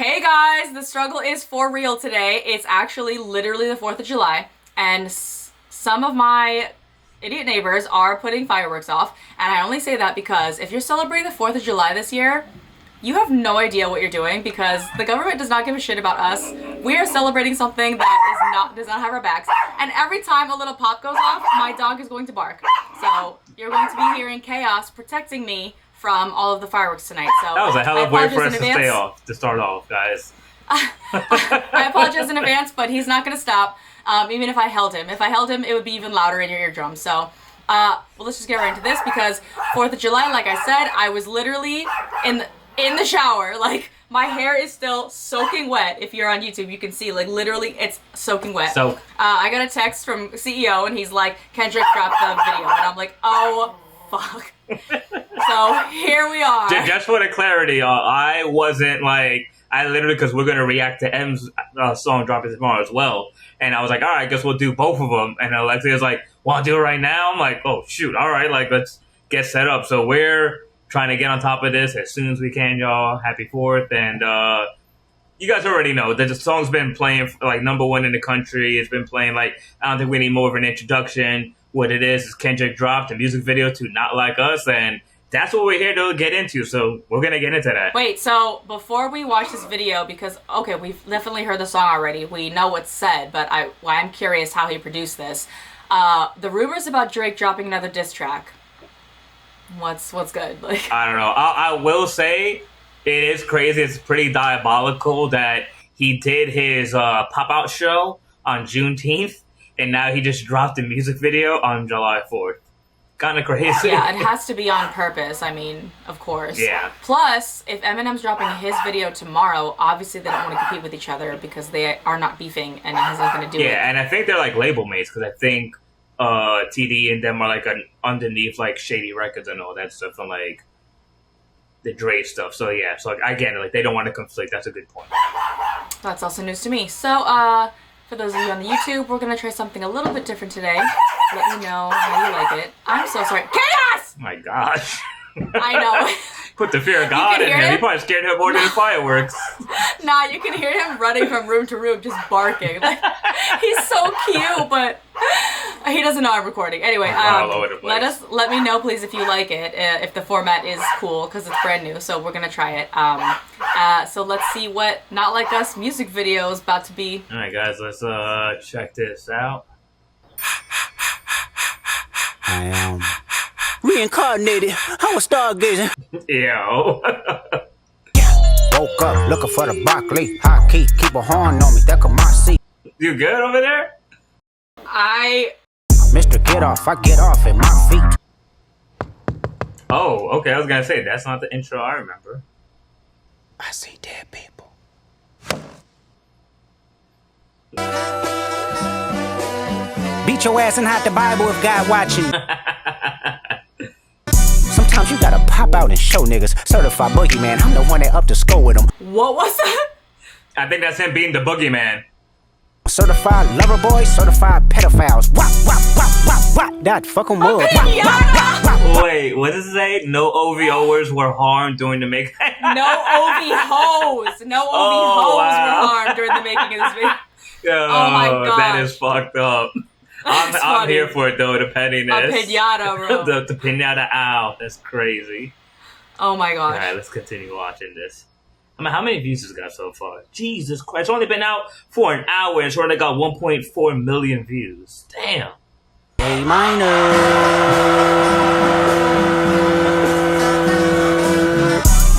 Hey guys, the struggle is for real today. It's actually literally the 4th of July, and some of my idiot neighbors are putting fireworks off, and I only say that because if you're celebrating the 4th of July this year, you have no idea what you're doing because the government does not give a shit about us. We are celebrating something that does not have our backs, and every time a little pop goes off, my dog is going to bark. So you're going to be hearing chaos protecting me from all of the fireworks tonight. So that was a hell of a way for us to start off, guys. I apologize in advance, but he's not going to stop, even if I held him. If I held him, it would be even louder in your eardrums. So, well, let's just get right into this because 4th of July, like I said, I was literally in the shower. Like, my hair is still soaking wet. If you're on YouTube, you can see, like, literally it's soaking wet. So, I got a text from CEO, and he's like, Kendricks dropped the video. And I'm like, oh, fuck. So here we are. Just for the clarity, I wasn't like, I literally, because we're going to react to M's song dropping tomorrow as well. And I was like, all right, I guess we'll do both of them. And Alexia's like, want to do it right now? I'm like, oh, shoot. All right, like, let's get set up. So we're trying to get on top of this as soon as we can, y'all. Happy 4th. And you guys already know that the song's been playing, like, #1 in the country. It's been playing, like, I don't think we need more of an introduction. What it is Kendrick dropped a music video to Not Like Us, and that's what we're here to get into, so we're going to get into that. Wait, so before we watch this video, because, okay, we've definitely heard the song already. We know what's said, but I'm curious how he produced this. The rumors about Drake dropping another diss track. What's good? Like, I don't know. I will say it is crazy. It's pretty diabolical that he did his pop-out show on Juneteenth, and now he just dropped a music video on July 4th. Kind of crazy. Yeah, it has to be on purpose. I mean, of course. Yeah. Plus, if Eminem's dropping his video tomorrow, obviously they don't want to compete with each other because they are not beefing and he's not going to do it. Yeah, and I think they're like label mates because I think TD and them are like underneath like Shady Records and all that stuff and like the Dre stuff. So yeah, so like, I get it. Like they don't want to conflict. That's a good point. That's also news to me. So, for those of you on the YouTube, we're going to try something a little bit different today. Let me know how you like it. I'm so sorry. Chaos! My gosh. I know. Put the fear of God in him. He probably scared him more than the fireworks. Nah, you can hear him running from room to room just barking. Like, he's so cute, but he doesn't know I'm recording. Anyway, let me know, please, if you like it, if the format is cool, because it's brand new, so we're going to try it. So let's see what Not Like Us music video is about to be. All right, guys, let's check this out. I am reincarnated. I was stargazing. Yo. Woke up looking for the broccoli. High key, keep a horn on me. That could my seat. You good over there? Mr. Get Off, I get off at my feet. Oh, okay. I was gonna say that's not the intro I remember. I see dead people. Beat your ass and hide the Bible if God watching. Sometimes you gotta pop out and show niggas. Certified boogeyman, I'm the one that up to score with them. What was that? I think that's him being the boogeyman. Certified lover boys, certified pedophiles. Wop, wop, wop, wop, wop. That fuck 'em up. Wait, what does it say? No OVOers were harmed during the making. No OV-hoes. No OV-hoes were harmed during the making of this video. Oh my god. That is fucked up. I'm here for it though, the pettiness. A pinata, bro. the pinata owl. That's crazy. Oh my gosh. Alright, let's continue watching this. I mean, how many views has it got so far? Jesus Christ. It's only been out for an hour and it's already got 1.4 million views. Damn. A minor.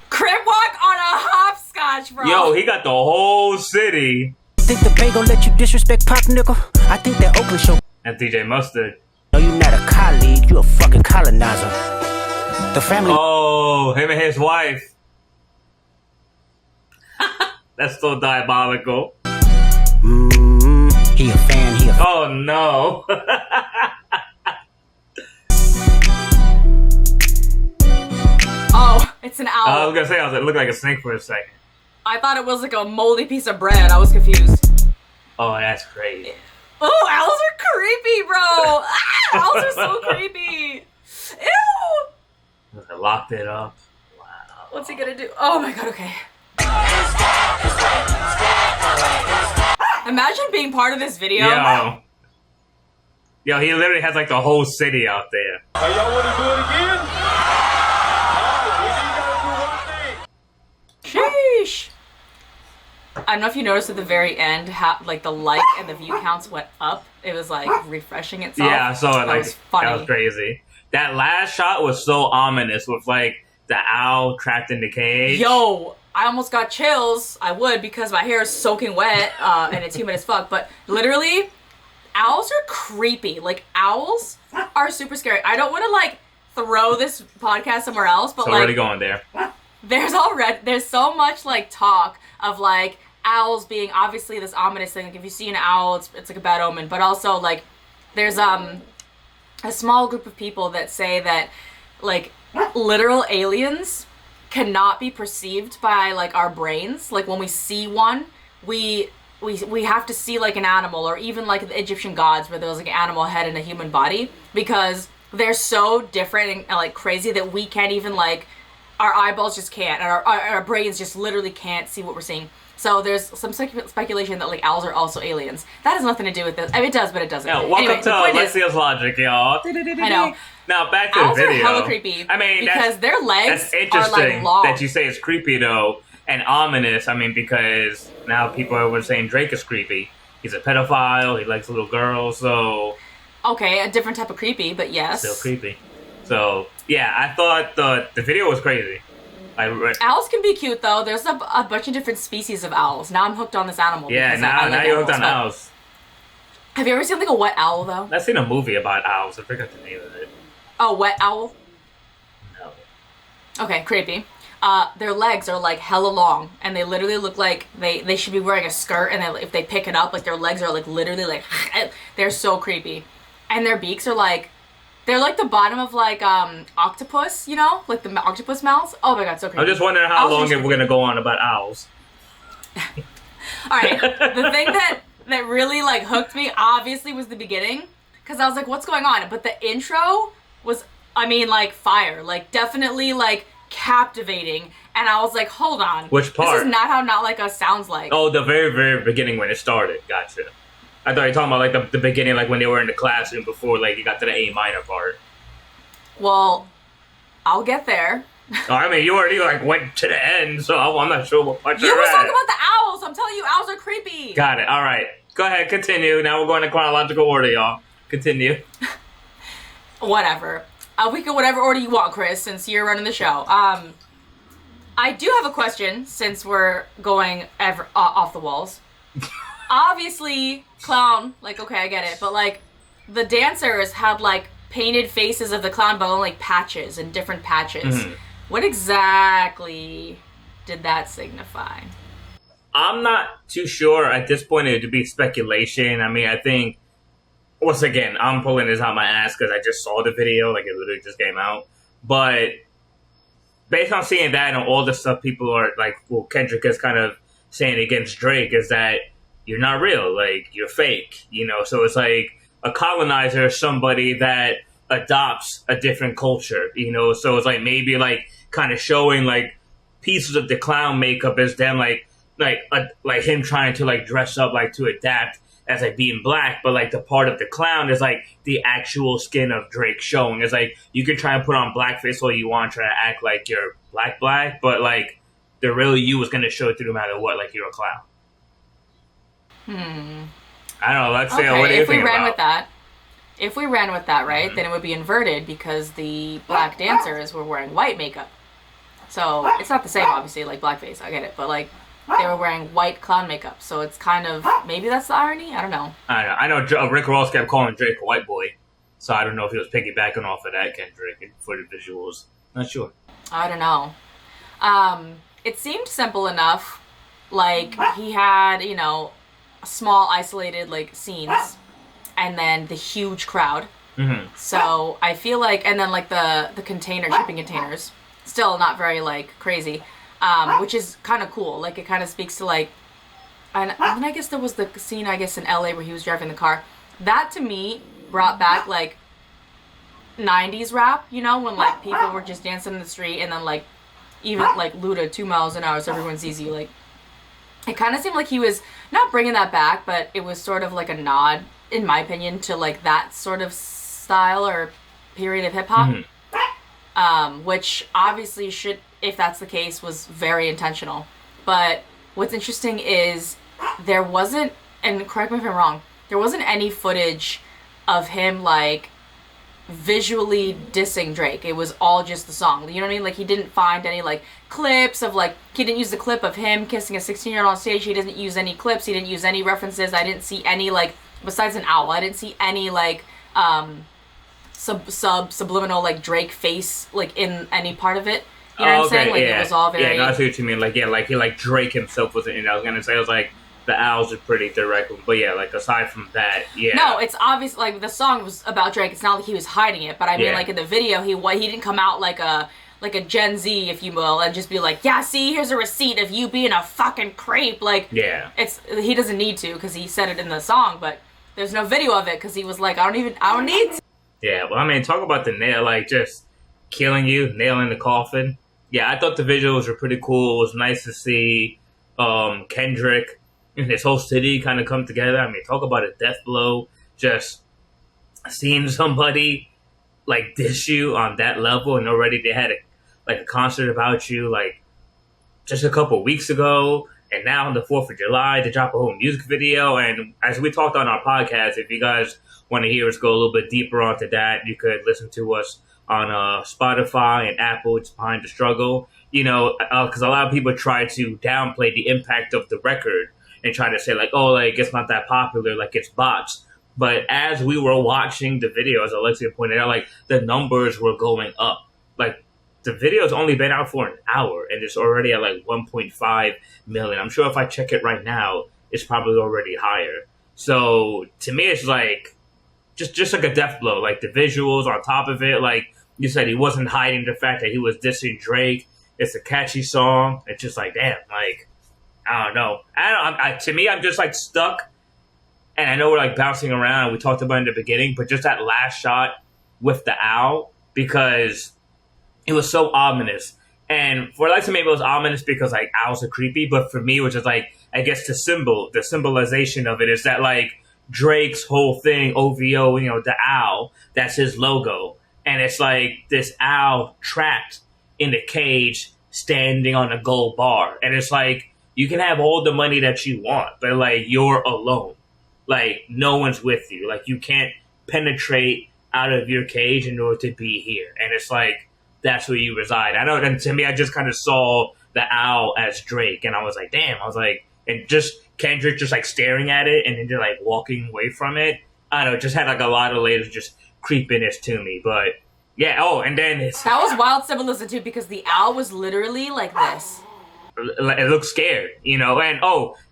Crib walk on a hopscotch, bro. Yo, he got the whole city. Think the Bay gon' let you disrespect Pop Nickel? I think that Oakland show. That's DJ Mustard. No, you not a colleague, you a fucking colonizer. The family. Oh, him and his wife. That's so diabolical. He a fan, Oh no. Oh, it's an owl. I was gonna say, it looked like a snake for a second. I thought it was like a moldy piece of bread. I was confused. Oh, that's crazy. Oh, owls are creepy, bro. Owls are so creepy. Ew. I locked it up. Wow. What's he gonna do? Oh my god, okay. Imagine being part of this video. Yo, he literally has like the whole city out there. Hey, y'all want to do it again? Alright, we gotta do one thing. Sheesh. I don't know if you noticed at the very end how like the like and the view counts went up. It was like refreshing itself. Yeah, I saw it. Like, was funny. that was crazy. That last shot was so ominous with like the owl trapped in the cage. Yo, I almost got chills. I would because my hair is soaking wet and it's humid as fuck. But literally, owls are creepy. Like owls are super scary. I don't want to like throw this podcast somewhere else, but it's like already going there. There's so much like talk of like owls being obviously this ominous thing. Like if you see an owl, it's like a bad omen. But also like there's a small group of people that say that like literal aliens cannot be perceived by like our brains. Like when we see one, we have to see like an animal, or even like the Egyptian gods where there was like an animal head and a human body, because they're so different and like crazy that we can't even like, our eyeballs just can't, and our brains just literally can't see what we're seeing. So there's some speculation that like owls are also aliens. That has nothing to do with this. I mean, it does, but it doesn't. Yeah, welcome anyway, to Alexia's Logic, y'all. I know. Now back to Owls the video. are hella creepy. I mean, because their legs that's interesting are like long. that you say it's creepy though, and ominous. I mean, because now people are saying Drake is creepy. He's a pedophile. He likes little girls. So okay, a different type of creepy, but yes, still creepy. So yeah, I thought the video was crazy. Owls can be cute though. There's a bunch of different species of owls. Now I'm hooked on this animal. Yeah, because now I like you're hooked on animals. owls. Have you ever seen like a wet owl though? I've seen a movie about owls. I forgot the name of it. Oh, wet owl? No. Okay, creepy. Their legs are like hella long, and they literally look like they should be wearing a skirt, and if they pick it up, like their legs are like literally like, they're so creepy. And their beaks are like, they're like the bottom of like octopus, you know? Like the octopus mouths. Oh my god, so creepy. I'm just wondering how long we're gonna go on about owls. Alright, the thing that really like hooked me obviously was the beginning, because I was like, what's going on? But the intro was, I mean, like fire. Like definitely like captivating, and I was like, hold on. Which part? This is not how Not Like Us sounds like. Oh, the very, very beginning when it started. Gotcha. I thought you were talking about like the beginning, like when they were in the classroom before like you got to the A minor part. Well, I'll get there. Oh, I mean, you already like went to the end, so I'm not sure what part You you're were at. talking about the owls. I'm telling you, owls are creepy. Got it. All right. Go ahead. Continue. Now we're going to chronological order, y'all. Continue. Whatever. We can whatever order you want, Chris, since you're running the show. I do have a question since we're going off the walls. Obviously, clown, like, okay, I get it, but, like, the dancers had, like, painted faces of the clown, but only, like, patches and different patches. Mm-hmm. What exactly did that signify? I'm not too sure at this point. It would be speculation. I mean, I think, once again, I'm pulling this out my ass because I just saw the video, like, it literally just came out. But based on seeing that and all the stuff people are, like, well, Kendrick is kind of saying against Drake is that you're not real, like, you're fake, you know? So it's like a colonizer is somebody that adopts a different culture, you know? So it's like maybe, like, kind of showing, like, pieces of the clown makeup as them, like him trying to, like, dress up, like, to adapt as, like, being black, but, like, the part of the clown is, like, the actual skin of Drake showing. It's like, you can try and put on blackface all you want, try to act like you're black, but, like, the real you is going to show through no matter what, like, you're a clown. I don't know, let's say, what do you think about? If we ran with that, right, then it would be inverted because the black dancers were wearing white makeup. So, it's not the same, obviously, like blackface, I get it, but, like, they were wearing white clown makeup, so it's kind of, maybe that's the irony? I don't know. I know Rick Ross kept calling Drake a white boy, so I don't know if he was piggybacking off of that, Kendrick, for the visuals. Not sure. I don't know. It seemed simple enough, like, he had, you know, small, isolated, like, scenes, and then the huge crowd. Mm-hmm. So, I feel like, and then, like, the shipping containers, still not very, like, crazy. Which is kind of cool. Like, it kind of speaks to, like, and then I guess there was the scene, I guess, in LA where he was driving the car. That, to me, brought back, like, 90s rap, you know, when, like, people were just dancing in the street, and then, like, even, like, Luda, 2 miles an hour, so everyone's easy, like, it kind of seemed like he was not bringing that back, but it was sort of like a nod, in my opinion, to like that sort of style or period of hip hop. Which obviously should, if that's the case, was very intentional. But what's interesting is there wasn't, and correct me if I'm wrong, there wasn't any footage of him like visually dissing Drake. It was all just the song. You know what I mean? Like, he didn't find any like clips of like, he didn't use the clip of him kissing a 16-year-old on stage. He didn't use any clips. He didn't use any references. I didn't see any like, besides an owl, I didn't see any like subliminal like Drake face like in any part of it. You know what I'm saying? Like, it was all very... Yeah, no, I see what you mean. Like, yeah, like Drake himself wasn't in it. I was gonna say, I was like, the owls are pretty direct, but yeah, like aside from that, yeah. No, it's obvious. Like, the song was about Drake. It's not like he was hiding it, but I mean, like in the video, he didn't come out like a Gen Z, if you will, and just be like, yeah, see, here's a receipt of you being a fucking creep. Like, yeah, he doesn't need to because he said it in the song, but there's no video of it because he was like, I don't need to. Yeah, well, I mean, talk about the nail, like just killing you, nailing the coffin. Yeah, I thought the visuals were pretty cool. It was nice to see Kendrick and his whole city kind of come together. I mean, talk about a death blow. Just seeing somebody like diss you on that level, and already they had a concert about you like just a couple weeks ago, and now on the 4th of July they drop a whole music video. And as we talked on our podcast, if you guys want to hear us go a little bit deeper onto that, you could listen to us on Spotify and Apple. It's Behind the Struggle. You know, because a lot of people try to downplay the impact of the record and try to say like, oh, like it's not that popular, like it's bots. But as we were watching the video, as Alexia pointed out, like the numbers were going up. Like the video's only been out for an hour and it's already at like 1.5 million. I'm sure if I check it right now, it's probably already higher. So to me, it's like just like a death blow. Like the visuals on top of it, like you said, he wasn't hiding the fact that he was dissing Drake. It's a catchy song. It's just like, damn, like, I don't know. To me, I'm just like stuck. And I know we're like bouncing around. We talked about it in the beginning, but just that last shot with the owl, because it was so ominous. And for Alexa, maybe it was ominous because like owls are creepy. But for me, which is like, I guess the symbolization of it is that like Drake's whole thing, OVO, you know, the owl, that's his logo. And it's like this owl trapped in a cage standing on a gold bar. And it's like, you can have all the money that you want, but like you're alone. Like no one's with you. Like you can't penetrate out of your cage in order to be here. And it's like, that's where you reside. I know, and to me, I just kind of saw the owl as Drake. And I was like, damn. I was like, and just Kendrick just like staring at it and then they're like walking away from it. I don't know, it just had like a lot of layers of just creepiness to me. But yeah, oh, and then that was wild symbolism too, because the owl was literally like this. It looked scared, you know,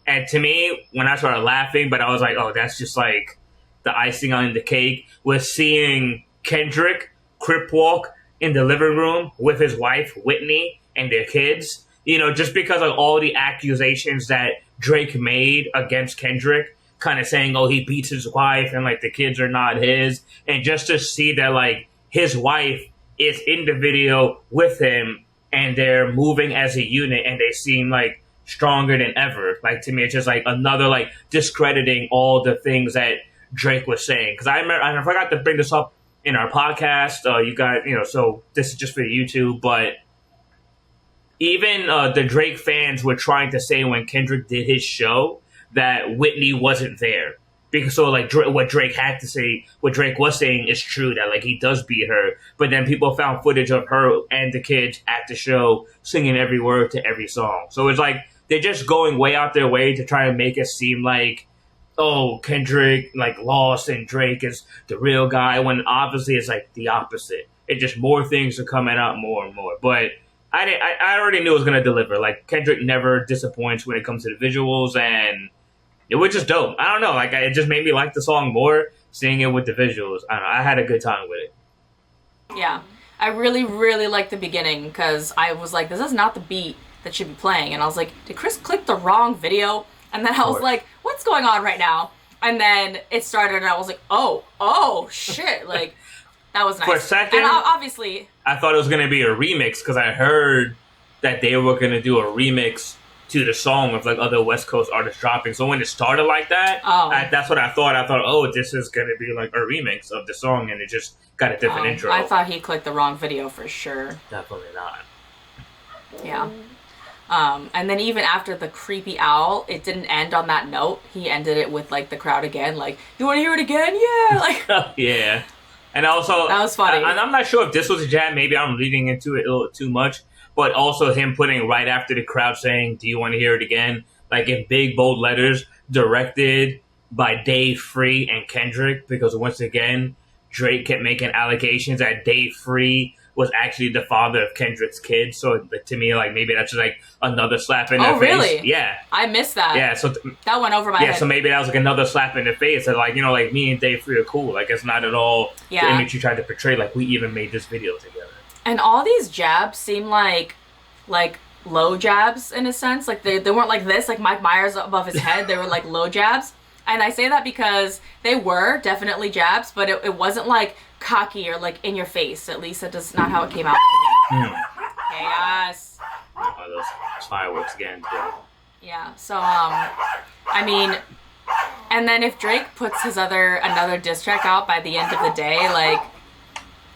and to me, when I started laughing, but I was like, oh, that's just like the icing on the cake, was seeing Kendrick crip walk in the living room with his wife, Whitney, and their kids, you know, just because of all the accusations that Drake made against Kendrick, kind of saying, oh, he beats his wife and like the kids are not his. And just to see that like his wife is in the video with him and they're moving as a unit and they seem like stronger than ever. Like to me, it's just like another like discrediting all the things that Drake was saying. Because I forgot to bring this up in our podcast. You got, you know, so this is just for YouTube, but even the Drake fans were trying to say when Kendrick did his show that Whitney wasn't there. Because so like what Drake had to say, what Drake was saying is true, that like he does beat her. But then people found footage of her and the kids at the show singing every word to every song. So it's like they're just going way out their way to try and make it seem like, oh, Kendrick like lost and Drake is the real guy, when obviously it's like the opposite. It just more things are coming out more and more. But I already knew it was gonna deliver. Like Kendrick never disappoints when it comes to the visuals, and it was just dope. I don't know, like it just made me like the song more seeing it with the visuals. I don't know, I had a good time with it. Yeah, I really, really liked the beginning because I was like, this is not the beat that should be playing, and I was like, did Chris click the wrong video? And then I was like, what's going on right now? And then it started, and I was like, oh shit, like that was nice. For a second, and obviously, I thought it was gonna be a remix because I heard that they were gonna do a remix to the song of like other West Coast artists dropping. So when it started like that, that's what I thought. I thought, oh, this is gonna be like a remix of the song, and it just got a different intro. I thought he clicked the wrong video for sure. Definitely not. Yeah. And then even after the creepy owl, it didn't end on that note. He ended it with like the crowd again, like, you want to hear it again? Yeah. Like, yeah. And also, that was funny. And I'm not sure if this was a jam. Maybe I'm reading into it a little too much. But also him putting right after the crowd saying, do you want to hear it again? Like in big, bold letters, directed by Dave Free and Kendrick. Because once again, Drake kept making allegations that Dave Free was actually the father of Kendrick's kid. So to me, like maybe that's just like another slap in the face. Oh, really? Yeah. I missed that. Yeah, so that went over my head. Yeah, so maybe that was like another slap in the face that like, you know, like me and Dave Free are cool. Like it's not at all the image you tried to portray. Like we even made this video together. And all these jabs seem like low jabs in a sense. Like they weren't like this, like Mike Myers above his head. They were like low jabs. And I say that because they were definitely jabs, but it wasn't like cocky or like in your face. At least that's not how it came out to me. Chaos. Oh, those fireworks again too. Yeah. So I mean, and then if Drake puts his another diss track out by the end of the day, like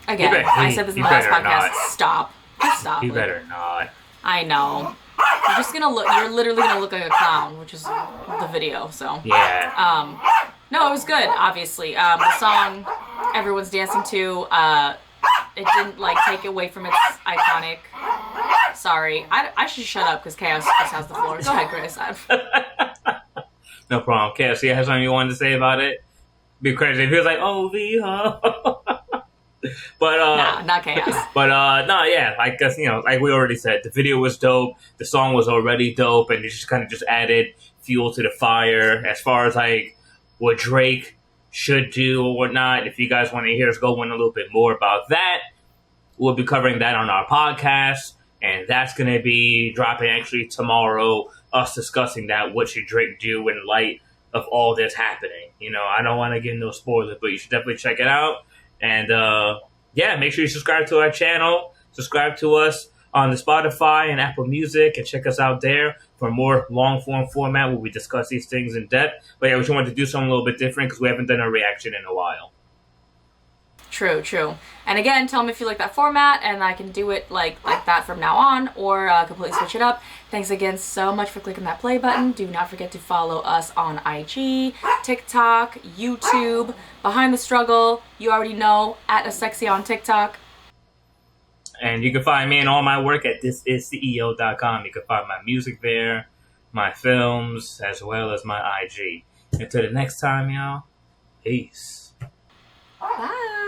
again, I said this in the last podcast. Stop. Just stop. You better not. I know. You're just gonna look. You're literally gonna look like a clown, which is the video. So yeah. No, it was good. Obviously, the song everyone's dancing to. It didn't like take away from its iconic. Sorry, I should shut up because Chaos just has the floor. Go ahead, Chris. No problem. Chaos, you have something you wanted to say about it? Be crazy if he was like, "Oh, But nah, not Chaos. But no, yeah, like you know, like we already said, the video was dope. The song was already dope, and it just kind of just added fuel to the fire. As far as like what Drake should do or whatnot, if you guys want to hear us go in a little bit more about that, we'll be covering that on our podcast, and that's going to be dropping actually tomorrow. Us discussing that. What should Drake do in light of all this happening? You know, I don't want to give no spoilers, but you should definitely check it out. And, yeah, make sure you subscribe to our channel. Subscribe to us on the Spotify and Apple Music and check us out there for more long-form format where we discuss these things in depth. But, yeah, we just wanted to do something a little bit different because we haven't done a reaction in a while. True. And again, tell me if you like that format, and I can do it like that from now on, or completely switch it up. Thanks again so much for clicking that play button. Do not forget to follow us on IG, TikTok, YouTube, Behind the Struggle. You already know, @asexy on TikTok. And you can find me and all my work at thisisceo.com. You can find my music there, my films, as well as my IG. Until the next time, y'all, peace. Bye.